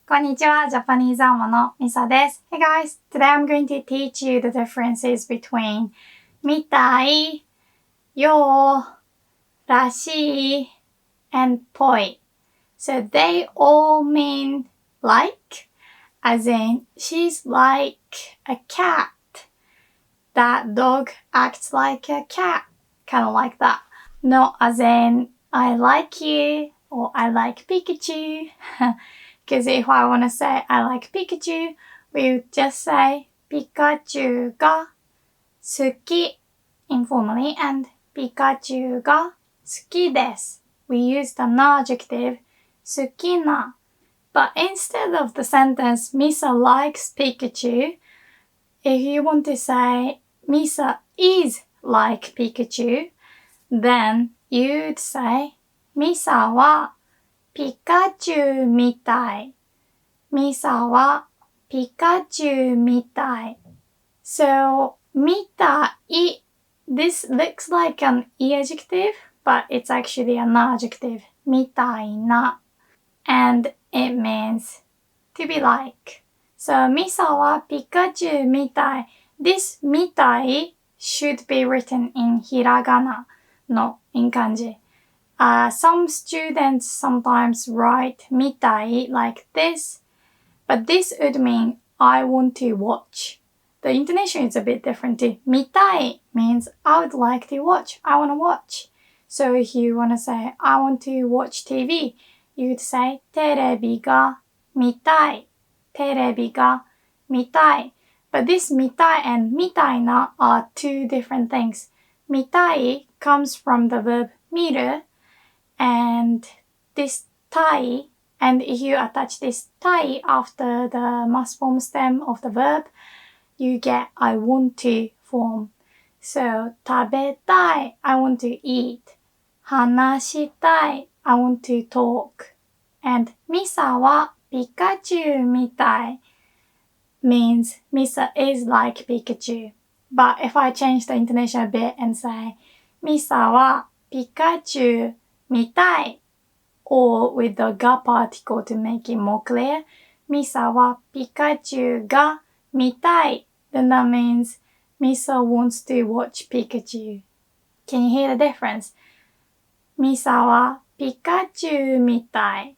こんにちは、ジャパニーズアーモのミサです。Hey guys, today I'm going to teach you the differences between みたい、よう、らしい and ぽい. So they all mean like, as in she's like a cat. That dog acts like a cat. Kind of like that. Not as in I like you or I like Pikachu. Because if I want to say I like Pikachu, we would just say ピカチュウが好き informally and ピカチュウが好きです. We use the adjective 好きな. But instead of the sentence Misa likes Pikachu, if you want to say Misa is like Pikachu, then you'd say ミサはピカチュウみたい。ミサはピカチュウみたい。So, みたい. This looks like an adjective, but it's actually an adjective. みたいな. And it means to be like. So, ミサはピカチュウみたい. This みたい should be written in ひらがな no in kanji. Some students sometimes write みたい like this, but this would mean I want to watch. The intonation is a bit different too. 見たい means I would like to watch. I want to watch. So if you want to say I want to watch TV, you'd say テレビが見たい。テレビが見たい。But this 見たい and 見たいな are two different things. 見たい comes from the verb 見る and this たい, and if you attach this たい after the mass form stem of the verb, you get I want to form. So 食べたい I want to eat. 話したい I want to talk. And ミサはピカチュウみたい means Misa is like Pikachu. But if I change the intonation a bit and say ミサはピカチュウみたい or with the が particle to make it more clear, ミサはピカチュウが見たい then that means Misa wants to watch Pikachu. Can you hear the difference? ミサはピカチュウみたい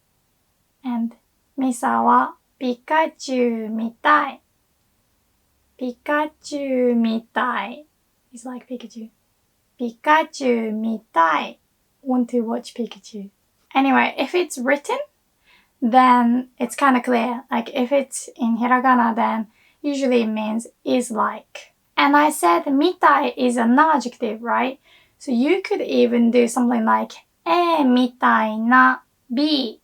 and ミサはピカチュウみたい。ピカチュウみたい is like Pikachu. ピカチュウみたい want to watch Pikachu. Anyway, if it's written, then it's kind of clear. Like if it's in hiragana, then usually it means is like. And I said みたい is an adjective, right? So you could even do something like みたいな be.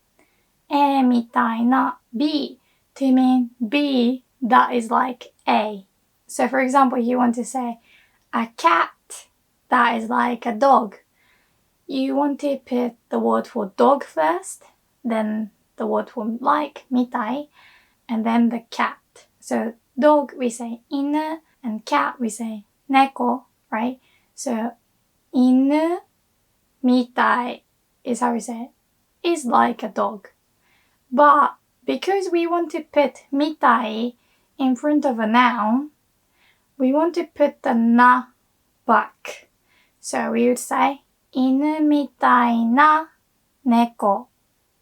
みたいな be to mean be that is like a. So for example, you want to say a cat that is like a dog. You want to put the word for dog first, then the word for like みたい, and then the cat. So dog we say 犬 and cat we say 猫, right? So 犬みたい is how we say it. Is like a dog. But because we want to put みたい in front of a noun, we want to put the な back. So we would say 犬みたいな猫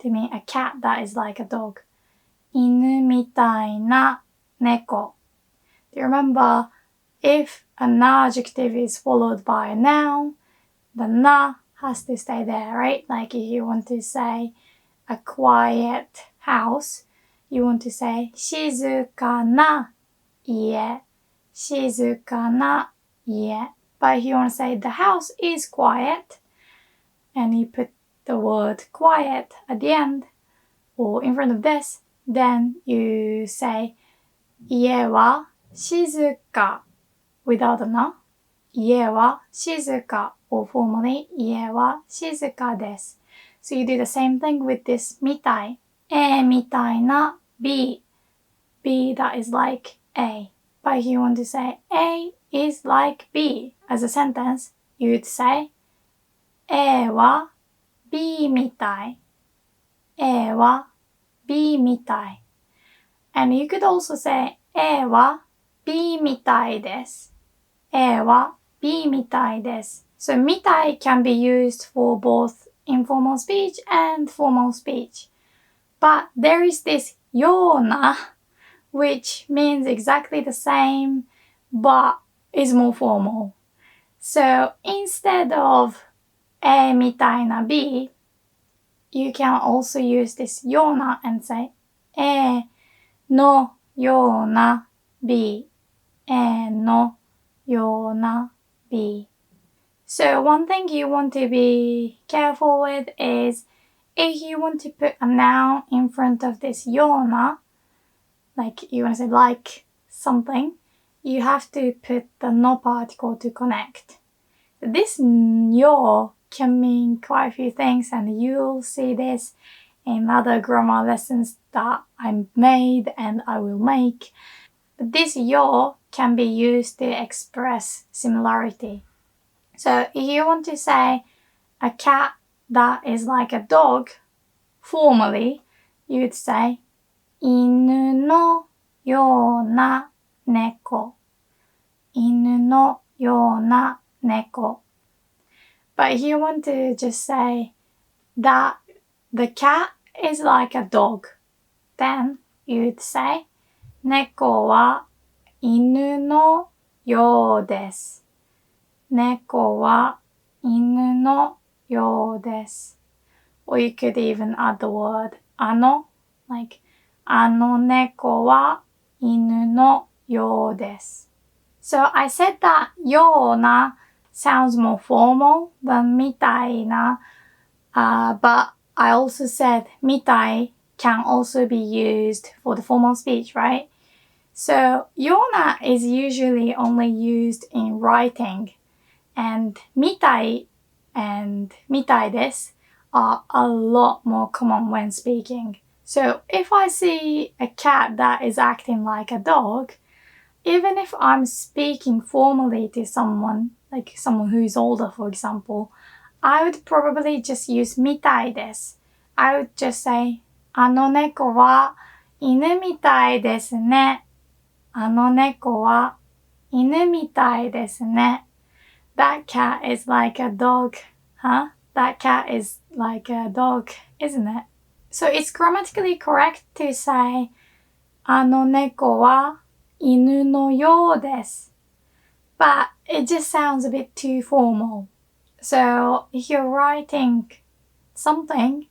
to mean a cat that is like a dog. 犬みたいな猫. Do you remember if an adjective is followed by a noun, the な has to stay there, right? Like if you want to say a quiet house, you want to say 静かな家。静かな家. But if you want to say the house is quiet, and you put the word quiet at the end, or in front of this, then you say 家は静か without a な。家は静か or formally 家は静かです。So you do the same thing with this みたい。みたいな be. Be that is like A. But if you want to say A is like B as a sentence, you would say A は B みたい。A は B みたい。And you could also say A は B みたいです。A は B みたいです。So みたい can be used for both informal speech and formal speech. But there is this ような which means exactly the same but is more formal. So instead of A みたいな B, you can also use this ような and say A のような B, A のような B. So one thing you want to be careful with is if you want to put a noun in front of this ような, like you want to say like something, you have to put the no particle to connect. This よ can mean quite a few things, and you'll see this in other grammar lessons that I made and I will make. But this よ can be used to express similarity. So if you want to say a cat that is like a dog, formally, you would say 犬のような猫。犬のような猫。But if you want to just say that the cat is like a dog, then you'd say 猫は犬のようです。猫は犬のようです。Or you could even add the word あの like あの猫は犬のようです。So I said that ような sounds more formal than みたいな, but I also said みたい can also be used for the formal speech, right? So ような is usually only used in writing, and みたい and みたいです are a lot more common when speaking. So if I see a cat that is acting like a dog, even if I'm speaking formally to someone, like someone who is older, for example, I would probably just use みたいです. I would just say あの猫は犬みたいですね。あの猫は犬みたいですね。That cat is like a dog. Huh? That cat is like a dog, isn't it? So it's grammatically correct to say あの猫は犬のようです. But it just sounds a bit too formal. So if you're writing something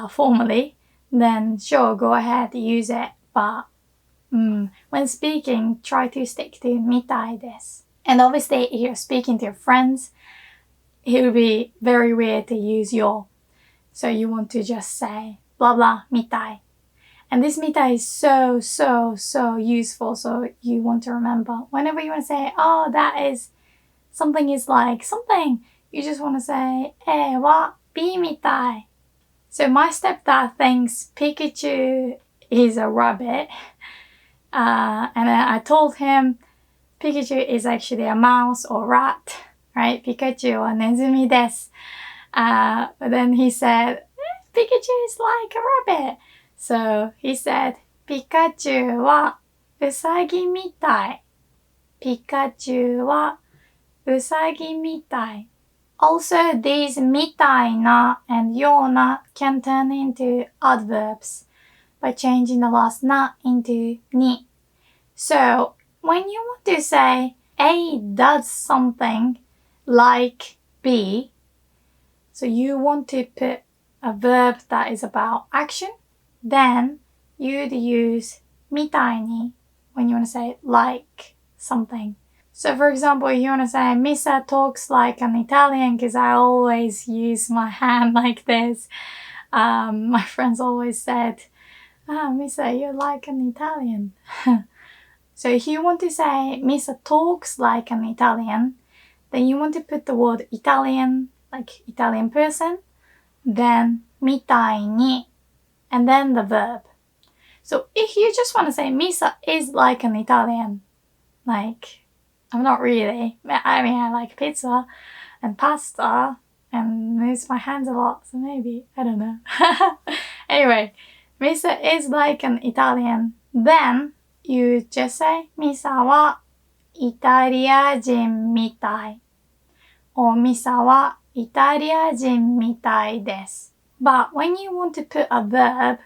formally, then sure, go ahead, use it. But when speaking, try to stick to みたいです. And obviously, if you're speaking to your friends, it would be very weird to use your. So you want to just say blah blah みたい. And this みたい is so useful. So you want to remember whenever you want to say, oh, that is something is like something. You just want to say A は B みたい. So my stepdad thinks Pikachu is a rabbit. And I told him Pikachu is actually a mouse or rat, right? Pikachu はネズミです. But then he said, Pikachu is like a rabbit. So he said, ピカチュウはウサギみたい。ピカチュウはウサギみたい. Also, these みたいな and ような can turn into adverbs by changing the last な into に. So, when you want to say A does something like B, so you want to put a verb that is about action, then you'd use みたいに when you want to say like something. So for example, if you want to say Misa talks like an Italian, because I always use my hand like this. My friends always said, Misa, you're like an Italian. So if you want to say Misa talks like an Italian, then you want to put the word Italian, like Italian person, then みたいに, and then the verb. So if you just want to say Misa is like an Italian, like, I'm not really. I mean, I like pizza and pasta and use my hands a lot, so maybe, I don't know. Anyway, Misa is like an Italian. Then you just say ミサはイタリア人みたい。or ミサはイタリア人みたいです。But when you want to put a verb,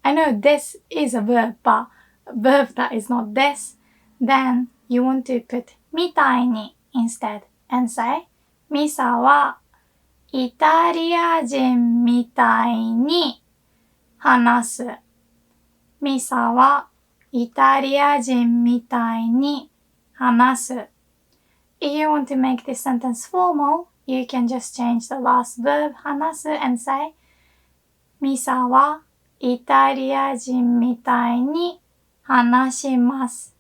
I know this is a verb, but a verb that is not this, then you want to put みたいに instead and say ミサはイタリア人みたいに話す。ミサはイタリア人みたいに話す。If you want to make this sentence formal, you can just change the last verb 話す and say ミサはイタリア人みたいに話します。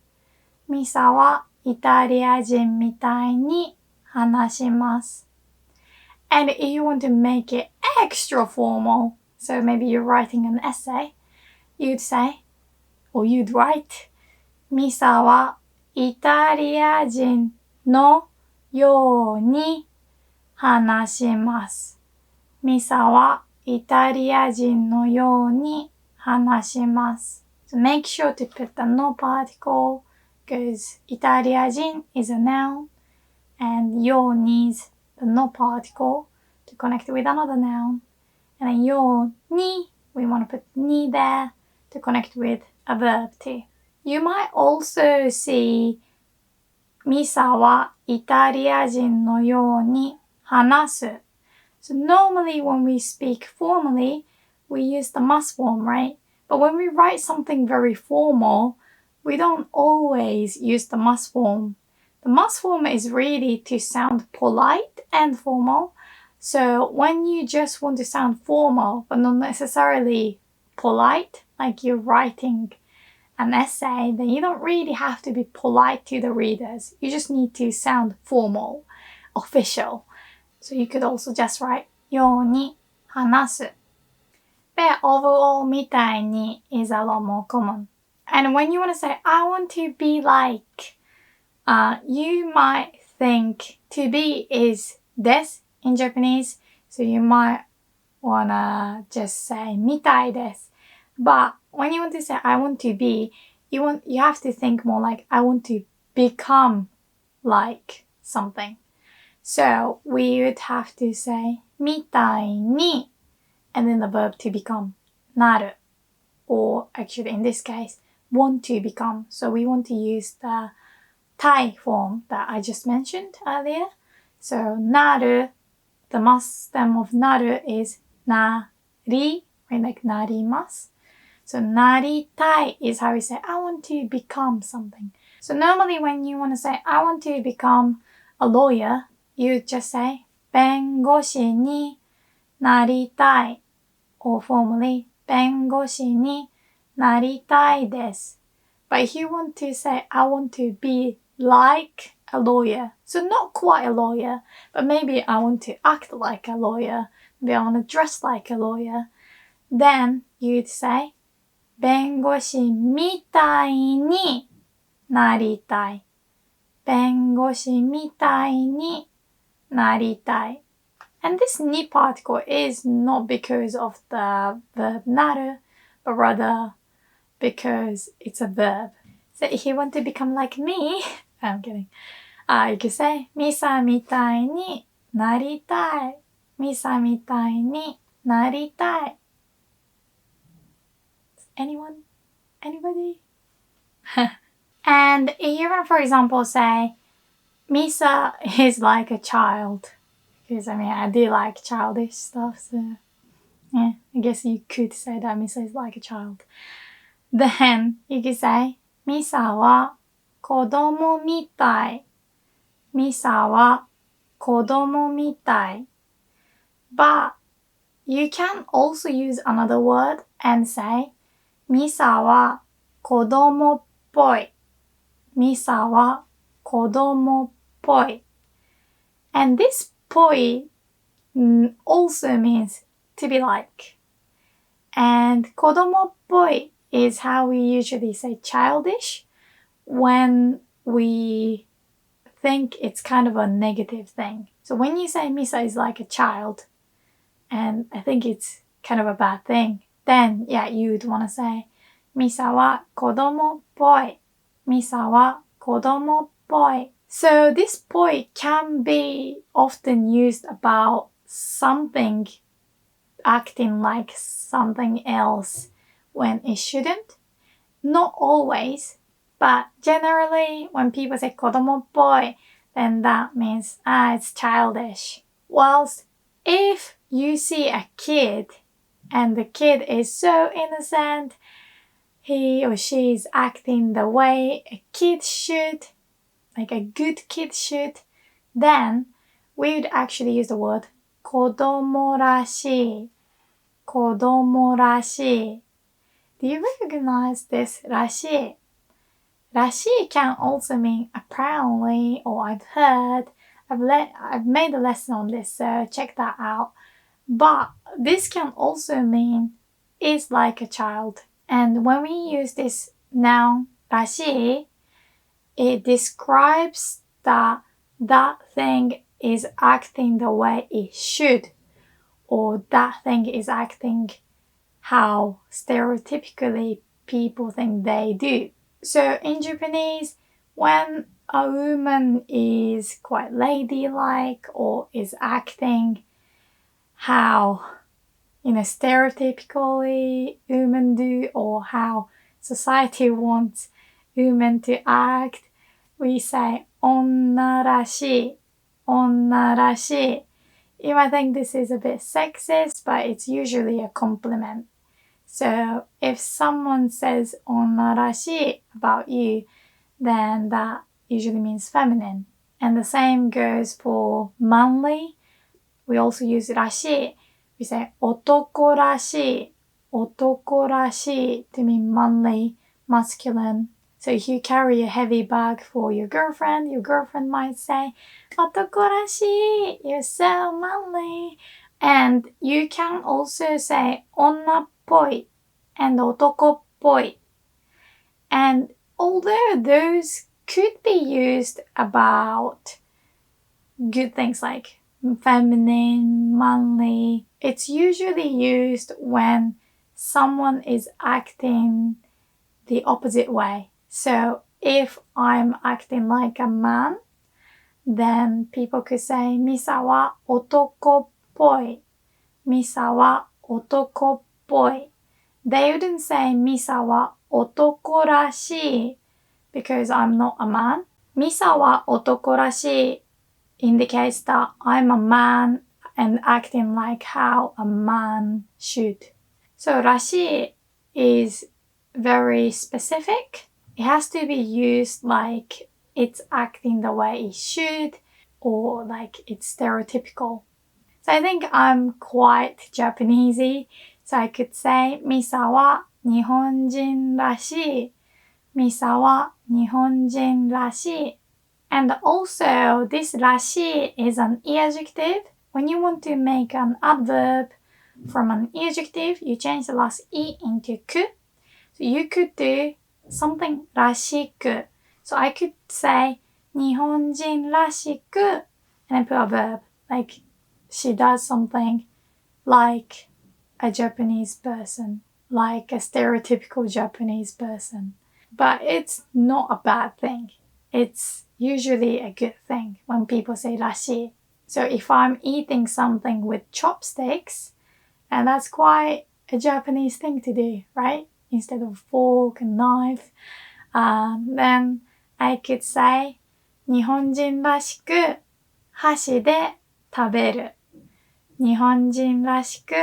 ミサはイタリア人みたいに話します。And if you want to make it extra formal, so maybe you're writing an essay, you'd say, or you'd write, ミサはイタリア人のように話します。ミサはイタリア人のように話します。So make sure to put the no particle because イタリア人 is a noun and よう needs the no particle to connect with another noun. And then ように we want to put に there to connect with a verb too. You might also see ミサはイタリア人のように話す。So normally when we speak formally, we use the must form, right? But when we write something very formal, we don't always use the must form. The must form is really to sound polite and formal. So when you just want to sound formal, but not necessarily polite, like you're writing an essay, then you don't really have to be polite to the readers. You just need to sound formal, official. So you could also just write ように話す。But overall みたいに is a lot more common. And when you want to say, I want to be like, you might think to be is this in Japanese. So you might wanna just say みたいです。But when you want to say I want to be, you have to think more like I want to become like something. So we would have to say みたいに and then the verb to become なる or actually in this case want to become. So we want to use the Thai form that I just mentioned earlier. So なる, the must stem of なる is なり, right? Like なります. So なりたい is how we say I want to become something. So normally when you want to say I want to become a lawyer, you just say 弁護士になりたい or formally 弁護士になりたいです. But if you want to say I want to be like a lawyer, so not quite a lawyer, but maybe I want to act like a lawyer, maybe I want to dress like a lawyer, then you'd say 弁護士みたいになりたい。弁護士みたいになりたい。And this に particle is not because of the verb なる, but rather because it's a verb. So if you want to become like me, I'm kidding. You could say ミサみたいになりたい。ミサみたいになりたい。Anyone? Anybody? And if you want, for example, say Misa is like a child. Because I mean, I do like childish stuff, so yeah, I guess you could say that Misa is like a child. Then you could say ミサは子供みたい。ミサは子供みたい。But you can also use another word and say ミサは子供っぽい。ミサは子供っぽい。And this ぽい also means to be like. And 子供っぽい is how we usually say childish when we think it's kind of a negative thing. So when you say Misa is like a child, and I think it's kind of a bad thing, then yeah, you'd want to say ミサは子供っぽい。ミサは子供っぽい。So this ぽい can be often used about something acting like something else when it shouldn't. Not always, but generally when people say 子供っぽい, then that means it's childish. Whilst if you see a kid and the kid is so innocent, he or she is acting the way a kid should, like a good kid should, then we would actually use the word 子供らしい。子供らしい。Do you recognize this らしい? らしい can also mean apparently, or I've heard. I've made a lesson on this, so check that out. But this can also mean is like a child. And when we use this noun らしい, it describes that thing is acting the way it should, or that thing is acting how stereotypically people think they do. So in Japanese, when a woman is quite ladylike or is acting how, stereotypically women do, or how society wants women to act, we say 女らしい。女らしい。You might think this is a bit sexist, but it's usually a compliment. So if someone says 女らしい about you, then that usually means feminine. And the same goes for manly. We also use らしい. We say 男らしい。男らしい to mean manly, masculine. So if you carry a heavy bag for your girlfriend might say 男らしい You're so manly. And you can also say 女っぽい and 男っぽい. And although those could be used about good things like feminine, manly, it's usually used when someone is acting the opposite way. So if I'm acting like a man, then people could say ミサは男っぽい。ミサは男っぽい。They wouldn't say ミサは男らしい because I'm not a man. ミサは男らしい indicates that I'm a man and acting like how a man should. So らしい is very specific. It has to be used like it's acting the way it should, or like it's stereotypical. So I think I'm quite Japanesey, so I could say ミサは日本人らしい。ミサは日本人らしい。And also, this らしい is an adjective. When you want to make an adverb from an adjective, you change the last e into く. So you could do something らしく. So I could say 日本人らしく and then put a verb. Like she does something like a Japanese person, like a stereotypical Japanese person. But it's not a bad thing. It's usually a good thing when people say らしい. So if I'm eating something with chopsticks, and that's quite a Japanese thing to do, right? Instead of fork and knife, then I could say 日本人らしく箸で食べる。日本人らしく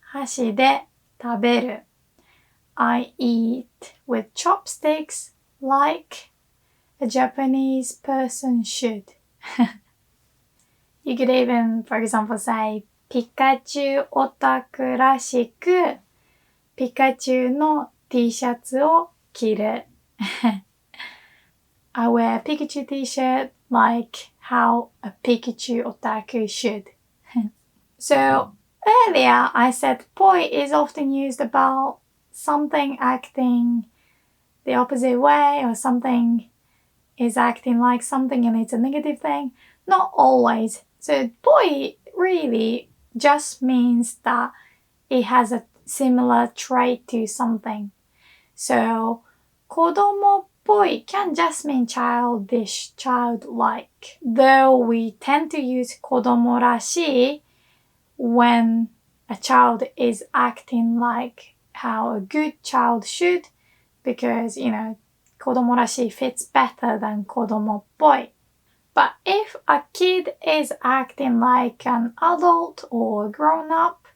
箸で食べる。I eat with chopsticks like a Japanese person should. You could even, for example, say ピカチュウオタクらしくピカチュウの T シャツを着る。I wear a Pikachu t-shirt like how a Pikachu otaku should. So earlier I said ぽい is often used about something acting the opposite way, or something is acting like something and it's a negative thing. Not always. So ぽい really just means that it has a similar trait to something. So, 子供っぽい can just mean childish, childlike. Though we tend to use 子供らしい when a child is acting like how a good child should, because, 子供らしい fits better than 子供っぽい. But if a kid is acting like an adult or grown up,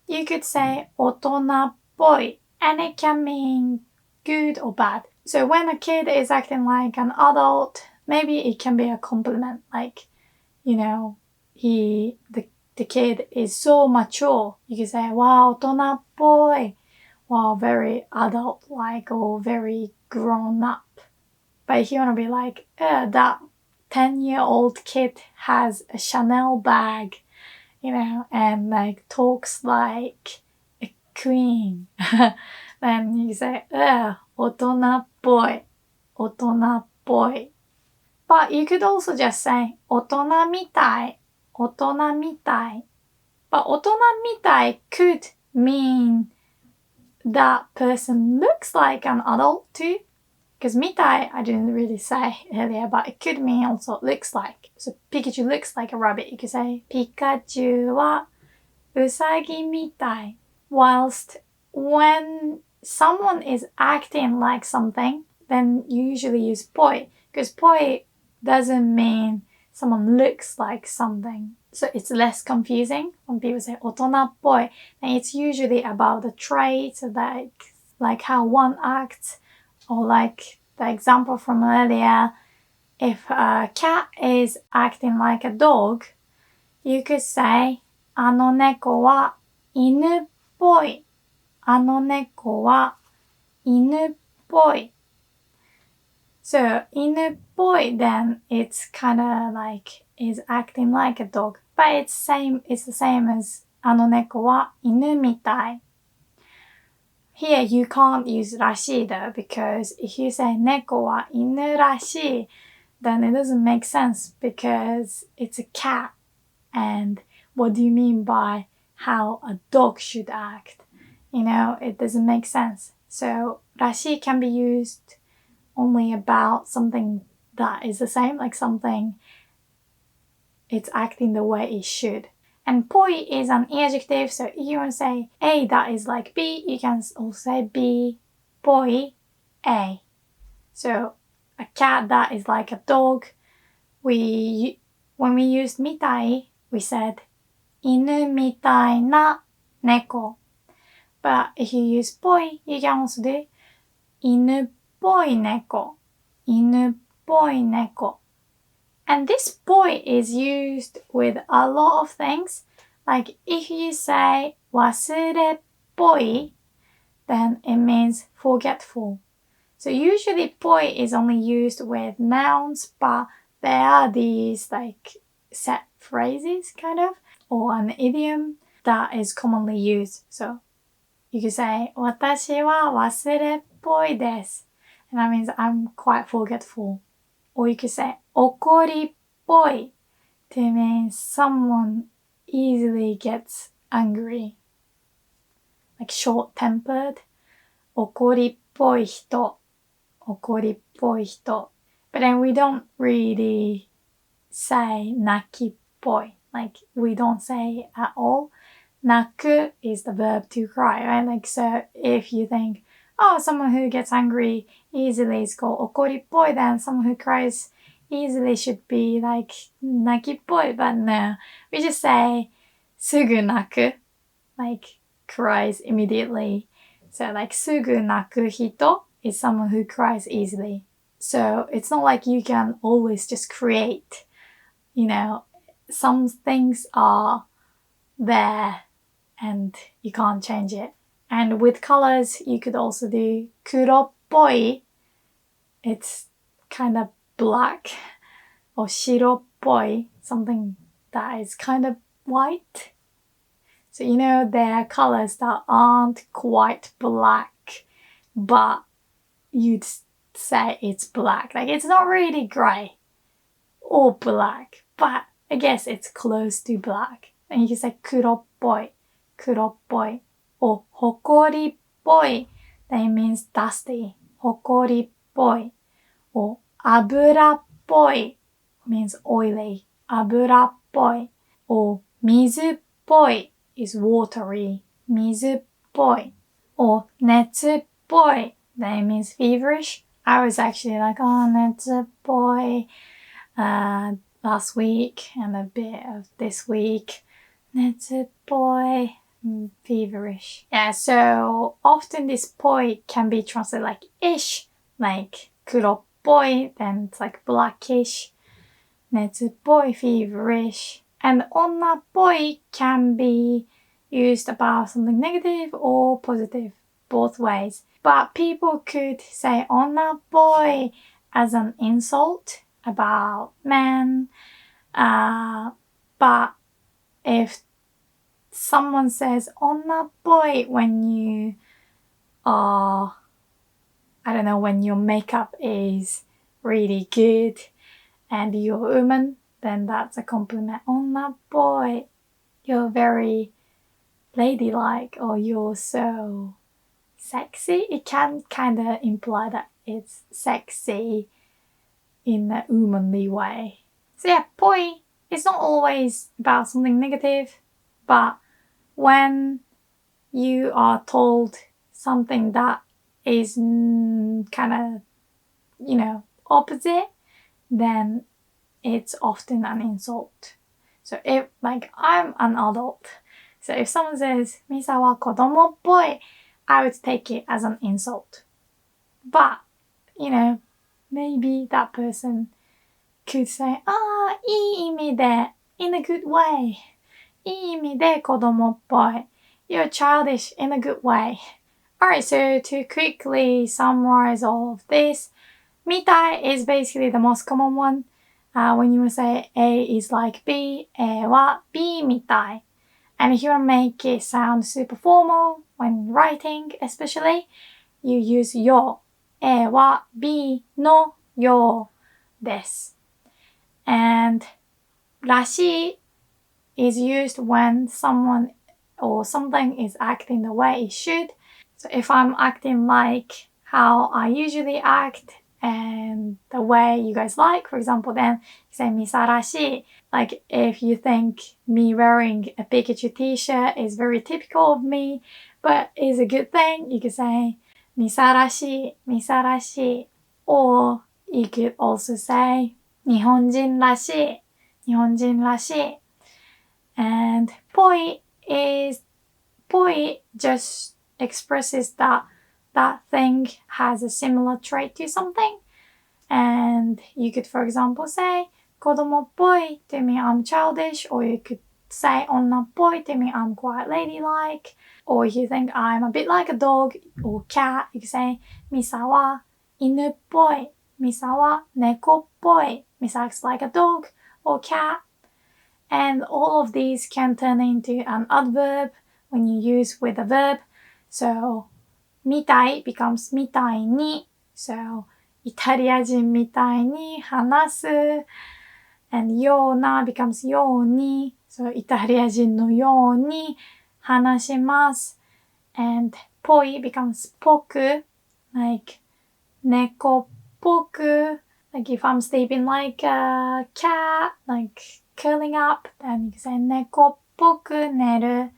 you could say 大人っぽい, and it can mean good or bad. So when a kid is acting like an adult, maybe it can be a compliment, like, the kid is so mature. You could say, wow, 大人っぽい. Wow, very adult-like or very grown up. But if you want to be like, that 10-year-old kid has a Chanel bag, and like talks like a queen, then you say, 大人っぽい, 大人っぽい. But you could also just say, 大人みたい, 大人みたい. But 大人みたい could mean that person looks like an adult too. Because みたい, I didn't really say earlier, but it could mean also looks like. So Pikachu looks like a rabbit. You could say ピカチュウはうさぎみたい. Whilst when someone is acting like something, then you usually use ぽい. Because ぽい doesn't mean someone looks like something. So it's less confusing when people say 大人っぽい. And it's usually about the traits, like how one acts. Or like the example from earlier, if a cat is acting like a dog, you could say, あの猫は犬っぽい. あの猫は犬っぽい. So, 犬っぽい, then it's kind of like is acting like a dog. But it's the same as あの猫は犬みたい. Here you can't use らしい though, because if you say 猫は犬らしい, then it doesn't make sense because it's a cat. And what do you mean by how a dog should act? It doesn't make sense. So らしい can be used only about something that is the same, like something it's acting the way it should. And ぽい is an adjective, so if you want to say A that is like B, you can also say B, ぽい, A. So a cat that is like a dog, when we used みたい, we said 犬みたいな猫. But if you use ぽい, you can also do 犬っぽい猫, 犬っぽい猫. And this ぽい is used with a lot of things. Like if you say 忘れっぽい, then it means forgetful. So usually ぽい is only used with nouns, but there are these like set phrases kind of, or an idiom that is commonly used. So you could say 私は忘れっぽいです. And that means I'm quite forgetful. Or you could say 怒りっぽい to mean someone easily gets angry. Like short-tempered. 怒りっぽい人. 怒りっぽい人. But then we don't really say 泣きっぽい. Like we don't say at all. 泣く is the verb to cry, right? Like so if you think, oh, someone who gets angry easily is called 怒りっぽい, then someone who cries easily should be like 泣きっぽい, but no. We just say すぐ泣く, like cries immediately. So like すぐ泣く人 is someone who cries easily. So it's not like you can always just create, some things are there and you can't change it. And with colors, you could also do 黒っぽい. It's kind of black. Or 白っぽい, something that is kind of white. So there are colors that aren't quite black, but you'd say it's black. Like it's not really grey or black, but I guess it's close to black. And you can say 黒っぽい, 黒っぽい. or ほこりっぽい that means dusty ほこりっぽい or 油っぽい means oily 油っぽい or 水っぽい is watery 水っぽい or 熱っぽい that means feverish. I was actually like, oh, 熱っぽい last week and a bit of this week. 熱っぽい feverish. Yeah, so often this ぽい can be translated like ish, like 黒っぽい, then it's like blackish. 熱っぽい feverish. And 女っぽい can be used about something negative or positive, both ways. But people could say 女っぽい as an insult about men. But if someone says 女っぽい when you are, I don't know, when your makeup is really good and you're a woman, then that's a compliment. 女っぽい you're very ladylike or you're so sexy. It can kind of imply that it's sexy in a womanly way. So yeah, ぽい it's not always about something negative, but when you are told something that is kind of, opposite, then it's often an insult. So if, like, I'm an adult, so if someone says, ミサは子供っぽい, I would take it as an insult. But, maybe that person could say, いい意味で, in a good way. いい意味で子供っぽい. You're childish in a good way. Alright, so to quickly summarize all of this, みたい is basically the most common one. When you say A is like B, A は B みたい. And if you want to make it sound super formal when writing especially, you use よ. A は B のよです. And らしい is used when someone or something is acting the way it should. So if I'm acting like how I usually act and the way you guys like, for example, then you say ミサらしい. Like if you think me wearing a Pikachu t-shirt is very typical of me, but is a good thing, you could say ミサらしい, ミサらしい. Or you could also say 日本人らしい, 日本人らしい. And ぽい is ぽい just expresses that that thing has a similar trait to something. And you could, for example, say 子供っぽい to mean I'm childish, or you could say 女っぽい to mean I'm quite ladylike, or if you think I'm a bit like a dog or cat, you could say ミサは犬っぽい, ミサは猫っぽい, ミサ acts like a dog or cat. And all of these can turn into an adverb when you use with a verb. So みたい becomes みたいに. So イタリア人みたいに話す. And ような becomes ように. So イタリア人のように話します. And ぽい becomes ぽく. Like 猫っぽく. Like if I'm sleeping like a cat, like curling up, then you can say 猫っぽく寝る.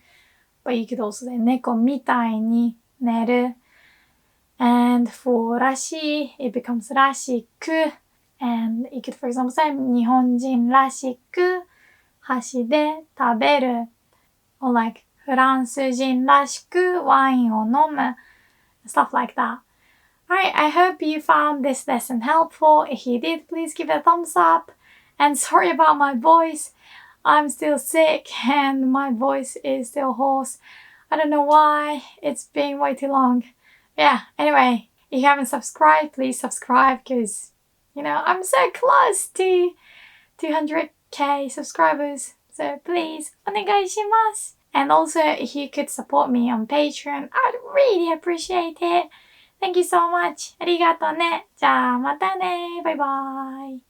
But you could also say 猫みたいに寝る. And for らしい, it becomes らしく. And you could, for example, say 日本人らしく箸で食べる. Or like フランス人らしくワインを飲む. Stuff like that. Alright, I hope you found this lesson helpful. If you did, please give it a thumbs up. And sorry about my voice. I'm still sick and my voice is still hoarse. I don't know why. It's been way too long. Yeah, anyway, if you haven't subscribed, please subscribe because, I'm so close to 200k subscribers. So please, お願いします. And also, if you could support me on Patreon, I'd really appreciate it. Thank you so much. ありがとうね。じゃあまたね。バイバイ。